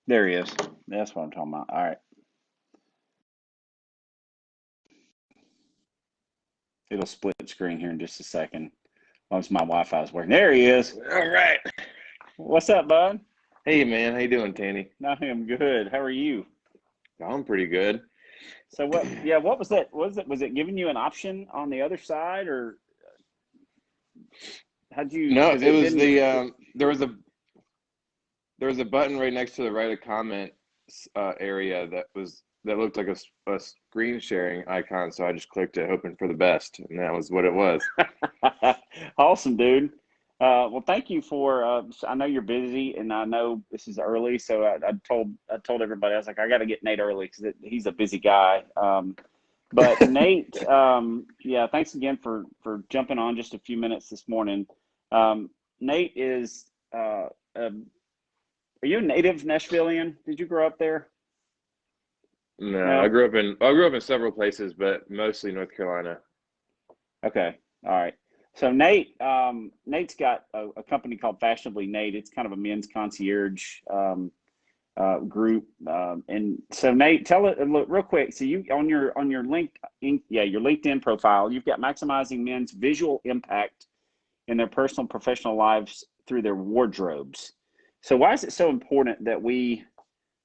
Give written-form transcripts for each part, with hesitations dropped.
There he is. That's what I'm talking about. All right. It'll split screen here in just a second. As long as my Wi-Fi is working. There he is. All right. What's up, bud? Hey man, how you doing, Tanny? I am good. How are you? I'm pretty good. So what? Yeah, what was that? Was it giving you an option on the other side, or how'd you? No, Because it it was didn't. the there was a button right next to the write a comment area that looked like a screen sharing icon. So I just clicked it, hoping for the best, and that was what it was. Awesome, dude. Well, thank you for. I know you're busy, and I know this is early, so I told everybody I was like, I got to get Nate early because he's a busy guy. But Nate, yeah, thanks again for jumping on just a few minutes this morning. Um, Nate is. Are you a native Nashvilleian? Did you grow up there? No, I No. grew up in several places, but mostly North Carolina. Okay. All right. So Nate's got a company called Fashionably Nate. It's kind of a men's concierge group. And so Nate, tell it look real quick. So you on your your LinkedIn profile, you've got maximizing men's visual impact in their personal and professional lives through their wardrobes. So why is it so important that we,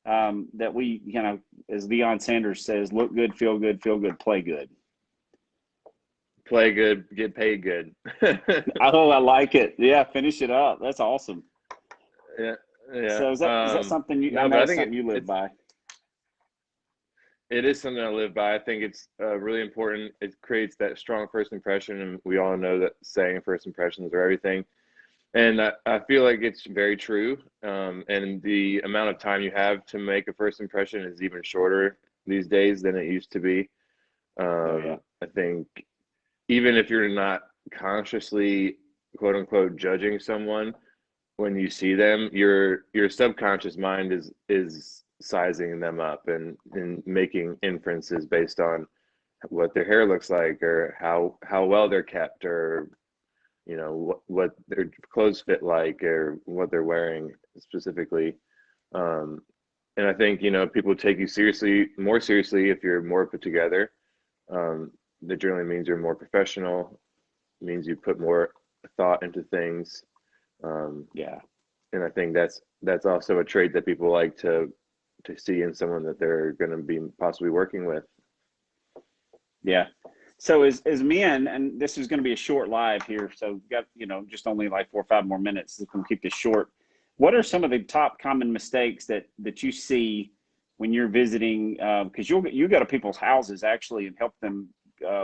as Deion Sanders says, look good, feel good, play good? Play good, get paid good. Oh, I like it. Yeah, finish it up. That's awesome. Yeah, yeah. So is that something I No, know but I it's think something you live by. it is something I live by. I think it's really important. It creates that strong first impression, and we all know that saying first impressions are everything. And I feel like it's very true. And the amount of time you have to make a first impression is even shorter these days than it used to be. Oh yeah. I think even if you're not consciously, quote unquote, judging someone, when you see them, your subconscious mind is sizing them up and making inferences based on what their hair looks like or how well they're kept or what their clothes fit like or what they're wearing specifically. Um, and I think people take you more seriously if you're more put together. Um, that generally means you're more professional, means you put more thought into things. Um, Yeah. and I think that's also a trait that people like to see in someone that they're going to be possibly working with. Yeah. So as men, and this is going to be a short live here, so we've got just only like 4 or 5 more minutes. So we can keep this short. What are some of the top common mistakes that you see when you're visiting? Because you go to people's houses actually and help them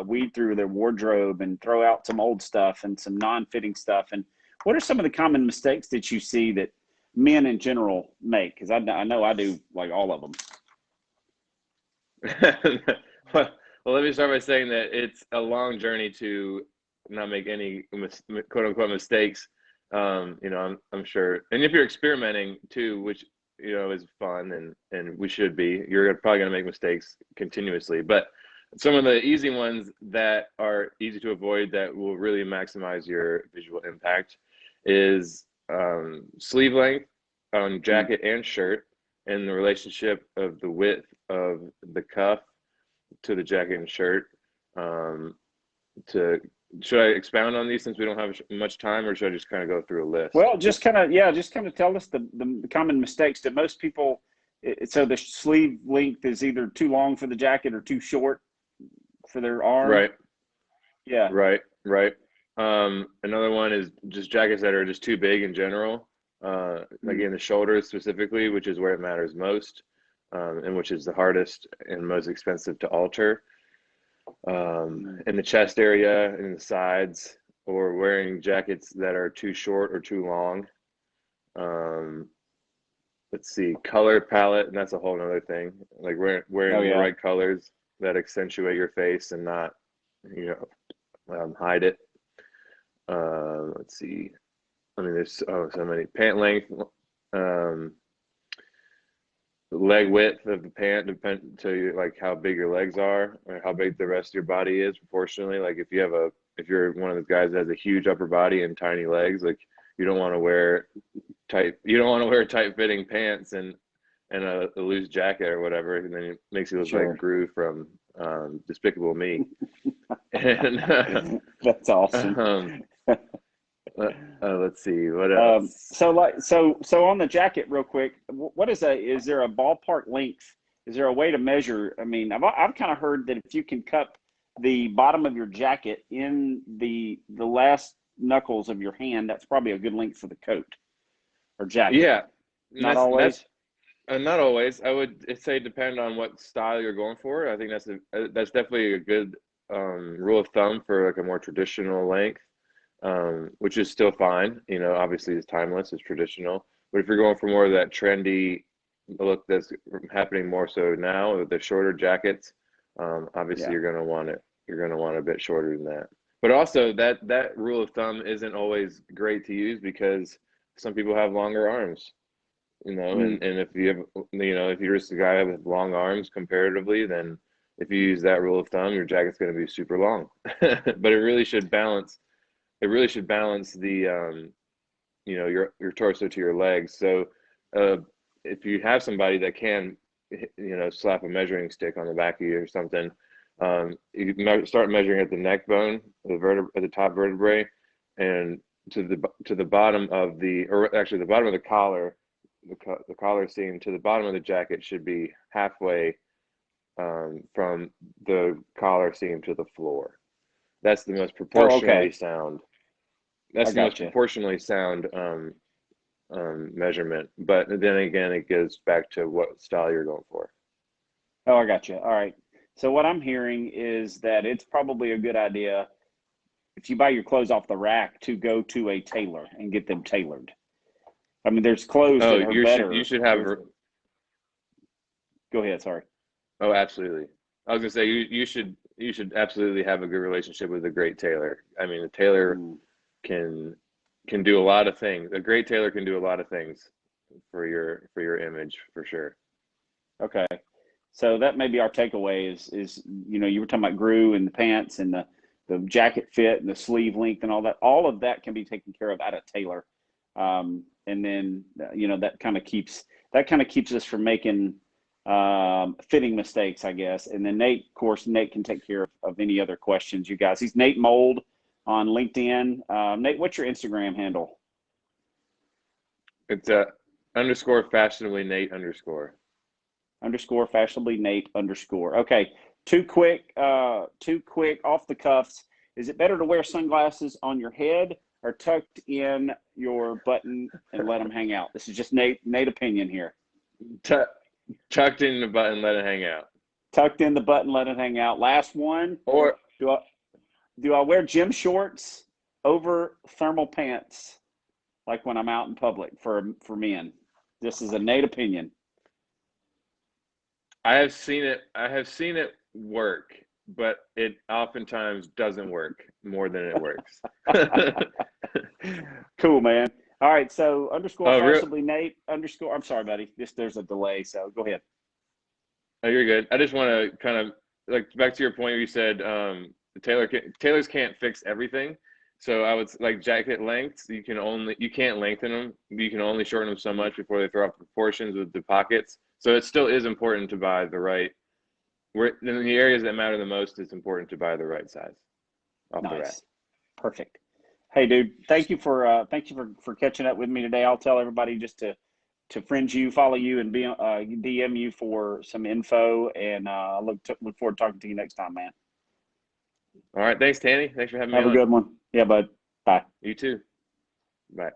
weed through their wardrobe and throw out some old stuff and some non-fitting stuff. And what are some of the common mistakes that you see that men in general make? Because I know I do like all of them. well, let me start by saying that it's a long journey to not make any quote unquote mistakes. I'm sure, and if you're experimenting too, which is fun and we should be, you're probably going to make mistakes continuously. But some of the easy ones that are easy to avoid that will really maximize your visual impact is sleeve length on Mm. jacket and shirt and the relationship of the width of the cuff to the jacket and shirt. Um, to Should I expound on these since we don't have much time, or should I just kind of go through a list? Well, just kind of tell us the common mistakes that most people. So the sleeve length is either too long for the jacket or too short for their arm. Right, Yeah. right. Another one is just jackets that are just too big in general, like Mm. in the shoulders specifically, which is where it matters most, and which is the hardest and most expensive to alter. Mm. In the chest area, in the sides, or wearing jackets that are too short or too long. Um, let's see, color palette, and that's a whole other thing. Like Oh wearing the yeah. right colors that accentuate your face and not, you hide it. Let's see. I mean, there's so many. Pant length, um, leg width of the pant depend to like how big your legs are or how big the rest of your body is proportionally. Like if you're one of those guys that has a huge upper body and tiny legs, like you don't want to wear tight fitting pants and a loose jacket or whatever, and then it makes you look Sure. like Gru from Despicable Me. And That's awesome. let's see what else. So on the jacket, real quick, what is there a ballpark length? Is there a way to measure? I mean, I've kind of heard that if you can cut the bottom of your jacket in the last knuckles of your hand, that's probably a good length for the coat or jacket. Yeah, Not always. Not always. I would say depend on what style you're going for. I think that's definitely a good rule of thumb for like a more traditional length, which is still fine. You know, obviously it's timeless, it's traditional. But if you're going for more of that trendy look that's happening more so now with the shorter jackets, obviously you're gonna want it. You're gonna want a bit shorter than that. But also that rule of thumb isn't always great to use because some people have longer arms. You know, and if you have, you know, if you're just a guy with long arms comparatively, then if you use that rule of thumb, your jacket's going to be super long. But it really should balance. It really should balance the, you know, your torso to your legs. So, if you have somebody that can, you know, slap a measuring stick on the back of you or something, you can start measuring at the neck bone, at the top vertebrae, and to the bottom of or actually the bottom of the collar. The collar seam to the bottom of the jacket should be halfway from the collar seam to the floor. That's the most proportionally sound. That's the most proportionally sound measurement. But then again, it goes back to what style you're going for. Oh, I got you. All right. So what I'm hearing is that it's probably a good idea if you buy your clothes off the rack to go to a tailor and get them tailored. I mean, there's clothes that are better. You should have. Go ahead. Sorry. Oh, absolutely. I was gonna say you should absolutely have a good relationship with a great tailor. I mean, a tailor can do a lot of things. A great tailor can do a lot of things for your image for sure. Okay. So that may be our takeaway is you know, you were talking about Gru and the pants and the jacket fit and the sleeve length and all that. All of that can be taken care of at a tailor. And then, you know, that kind of keeps us from making fitting mistakes, I guess. And then Nate, of course, Nate can take care of any other questions you guys. He's Nate Mould on LinkedIn. Nate, what's your Instagram handle? It's _ fashionably Nate _ fashionably Nate _ Okay. Too quick off the cuffs. Is it better to wear sunglasses on your head or tucked in your button and let them hang out? This is just Nate opinion here. Tucked in the button, let it hang out. Tucked in the button, let it hang out. Last one. Or do I wear gym shorts over thermal pants like when I'm out in public for men? This is a Nate opinion. I have seen it work, but it oftentimes doesn't work more than it works. Cool, man. All right, so fashionably Nate I'm sorry, buddy. There's a delay, so go ahead. Oh, you're good. I just want to kind of like back to your point where you said the tailors can't fix everything. So I would like jacket lengths. You can't lengthen them. You can only shorten them so much before they throw off proportions with the pockets. So it still is important to buy the right. In the areas that matter the most, it's important to buy the right size off the rack. Perfect. Hey, dude, thank you for catching up with me today. I'll tell everybody just to friend you, follow you, and DM you for some info. And look forward to talking to you next time, man. All right, thanks, Tanny. Thanks for having me on. Have a good one. Yeah, bud. Bye. You too. Bye.